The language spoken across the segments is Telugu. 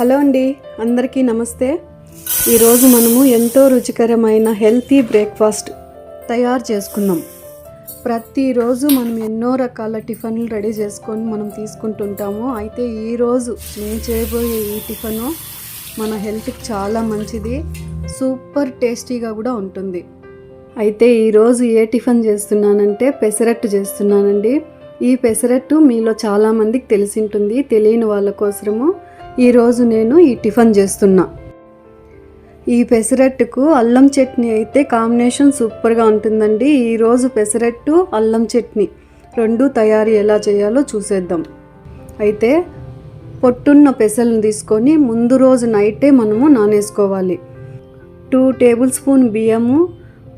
హలో అండి, అందరికీ నమస్తే. ఈరోజు మనము ఎంతో రుచికరమైన హెల్తీ బ్రేక్ఫాస్ట్ తయారు చేసుకుందాం. ప్రతిరోజు మనం ఎన్నో రకాల టిఫిన్లు రెడీ చేసుకొని మనం తీసుకుంటుంటాము. అయితే ఈరోజు నేను చేయబోయే ఈ టిఫిను మన హెల్త్కి చాలా మంచిది, సూపర్ టేస్టీగా కూడా ఉంటుంది. అయితే ఈరోజు ఏ టిఫిన్ చేస్తున్నానంటే పెసరట్టు చేస్తున్నానండి. ఈ పెసరట్టు మీలో చాలామందికి తెలిసి ఉంటుంది, తెలియని వాళ్ళ కోసము ఈరోజు నేను ఈ టిఫిన్ చేస్తున్నా. ఈ పెసరట్టుకు అల్లం చట్నీ అయితే కాంబినేషన్ సూపర్గా ఉంటుందండి. ఈరోజు పెసరట్టు అల్లం చట్నీ రెండు తయారీ ఎలా చేయాలో చూసేద్దాం. అయితే పొట్టున్న పెసలను తీసుకొని ముందు రోజు నైటే మనము నానేసుకోవాలి. 2 టేబుల్ స్పూన్ బియ్యము,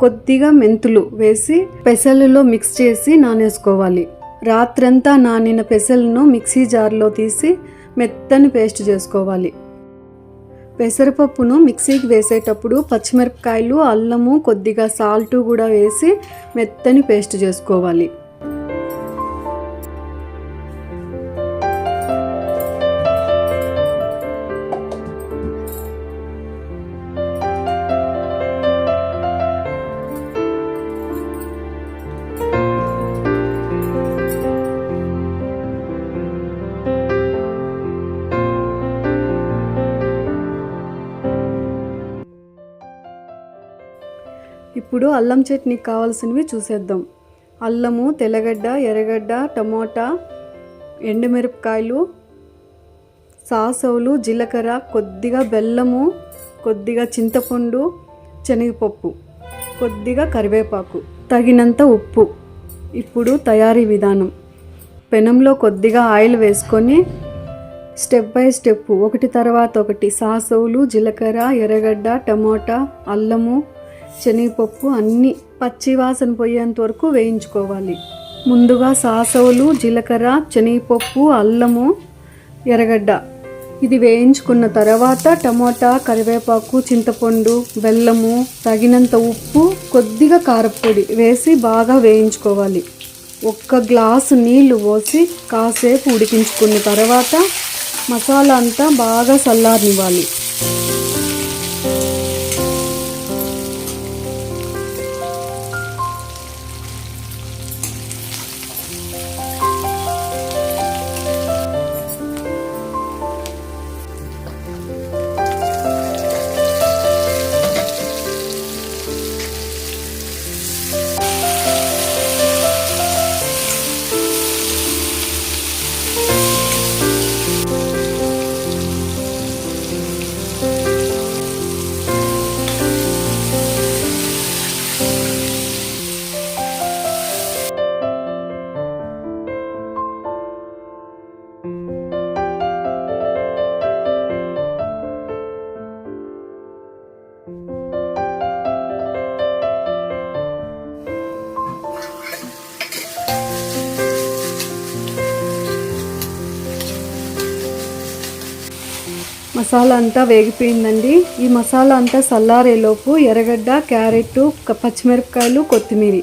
కొద్దిగా మెంతులు వేసి పెసలలో మిక్స్ చేసి నానేసుకోవాలి. రాత్రంతా నానిన పెసలను మిక్సీ జార్లో తీసి మెత్తని పేస్ట్ చేసుకోవాలి. పెసరపప్పును మిక్సీకి వేసేటప్పుడు పచ్చిమిరపకాయలు, అల్లము, కొద్దిగా సాల్ట్ కూడా వేసి మెత్తని పేస్ట్ చేసుకోవాలి. ఇప్పుడు అల్లం చట్నీకి కావాల్సినవి చూసేద్దాం. అల్లము, తెల్లగడ్డ, ఎర్రగడ్డ, టమోటా, ఎండుమిరపకాయలు, సాసవులు, జీలకర్ర, కొద్దిగా బెల్లము, కొద్దిగా చింతపండు, శనగపప్పు, కొద్దిగా కరివేపాకు, తగినంత ఉప్పు. ఇప్పుడు తయారీ విధానం. పెనంలో కొద్దిగా ఆయిల్ వేసుకొని స్టెప్ బై స్టెప్ ఒకటి తర్వాత ఒకటి సాసవులు, జీలకర్ర, ఎర్రగడ్డ, టమోటా, అల్లము, శనగపప్పు అన్నీ పచ్చివాసన పోయేంత వరకు వేయించుకోవాలి. ముందుగా సాసవులు, జీలకర్ర, శనగపప్పు, అల్లము, ఎర్రగడ్డ ఇది వేయించుకున్న తర్వాత టమోటా, కరివేపాకు, చింతపండు, బెల్లము, తగినంత ఉప్పు, కొద్దిగా కారపొడి వేసి బాగా వేయించుకోవాలి. 1 గ్లాసు నీళ్లు పోసి కాసేపు ఉడికించుకున్న తర్వాత మసాలా అంతా బాగా చల్లారనివ్వాలి. మసాలా అంతా వేగిపోయిందండి. ఈ మసాలా అంతా చల్లారేలోపు ఎర్రగడ్డ, క్యారెట్, పచ్చిమిరపకాయలు, కొత్తిమీర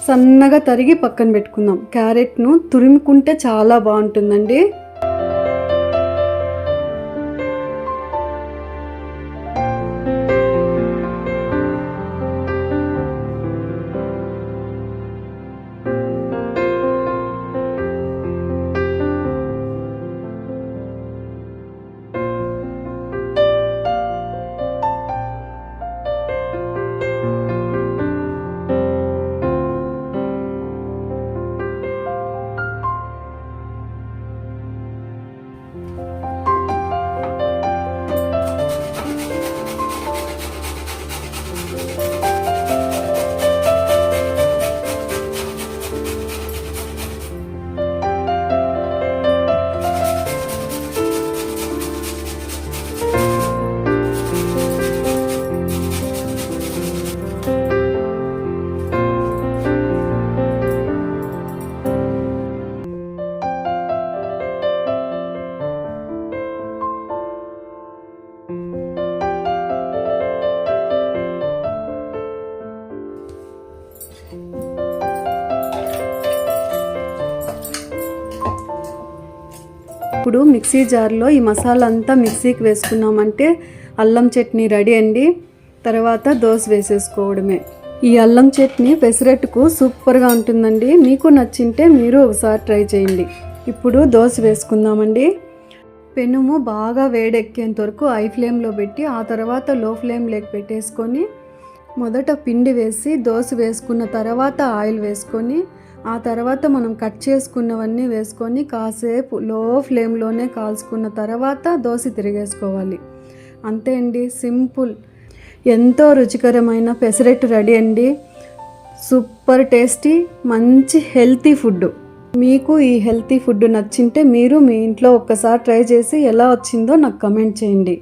సన్నగా తరిగి పక్కన పెట్టుకుందాం. క్యారెట్ను తురుముకుంటే చాలా బాగుంటుందండి. ఇప్పుడు మిక్సీ జార్లో ఈ మసాలా అంతా మిక్సీకి వేసుకున్నామంటే అల్లం చట్నీ రెడీ అండి. తర్వాత దోశ వేసేసుకోవడమే. ఈ అల్లం చట్నీ పెసరట్టుకు సూపర్గా ఉంటుందండి. మీకు నచ్చింటే మీరు ఒకసారి ట్రై చేయండి. ఇప్పుడు దోశ వేసుకుందామండి. పెనుము బాగా వేడెక్కేంత వరకు హై ఫ్లేమ్లో పెట్టి ఆ తర్వాత లో ఫ్లేమ్లోకి పెట్టేసుకొని మొదట పిండి వేసి దోశ వేసుకున్న తర్వాత ఆయిల్ వేసుకొని ఆ తర్వాత మనం కట్ చేసుకున్నవన్నీ వేసుకొని కాసేపు లో ఫ్లేమ్లోనే కాల్చుకున్న తర్వాత దోశ తిరిగేసుకోవాలి. అంతే అండి, సింపుల్. ఎంతో రుచికరమైన పెసరట్టు రెడీ అండి. సూపర్ టేస్టీ, మంచి హెల్తీ ఫుడ్. మీకు ఈ హెల్తీ ఫుడ్ నచ్చింటే మీరు మీ ఇంట్లో ఒక్కసారి ట్రై చేసి ఎలా వచ్చిందో నాకు కమెంట్ చేయండి.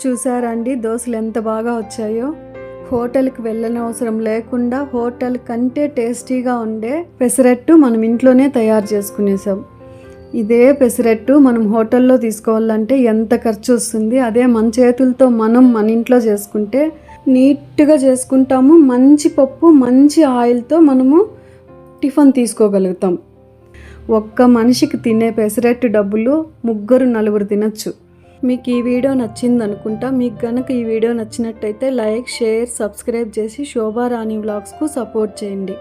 చూసారా అండి దోశలు ఎంత బాగా వచ్చాయో. హోటల్కి వెళ్ళని అవసరం లేకుండా హోటల్ కంటే టేస్టీగా ఉండే పెసరట్టు మనం ఇంట్లోనే తయారు చేసుకునేసాం. ఇదే పెసరట్టు మనం హోటల్లో తీసుకోవాలంటే ఎంత ఖర్చు వస్తుంది. అదే మన చేతులతో మనం మన ఇంట్లో చేసుకుంటే నీట్గా చేసుకుంటాము. మంచి పప్పు మంచి ఆయిల్తో మనము టిఫిన్ తీసుకోగలుగుతాం. ఒక్క మనిషికి తినే పెసరట్టు డబ్బులు 3-4 తినచ్చు. మీకు ఈ వీడియో నచ్చింది అనుకుంటా. మీకు కనుక ఈ వీడియో నచ్చినట్టయితే లైక్, షేర్, సబ్స్క్రైబ్ చేసి శోభారాణి వ్లాగ్స్కు సపోర్ట్ చేయండి.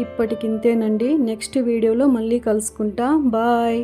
ఇప్పటికింతేనండి. నెక్స్ట్ వీడియోలో మళ్ళీ కలుసుకుంటా. బాయ్.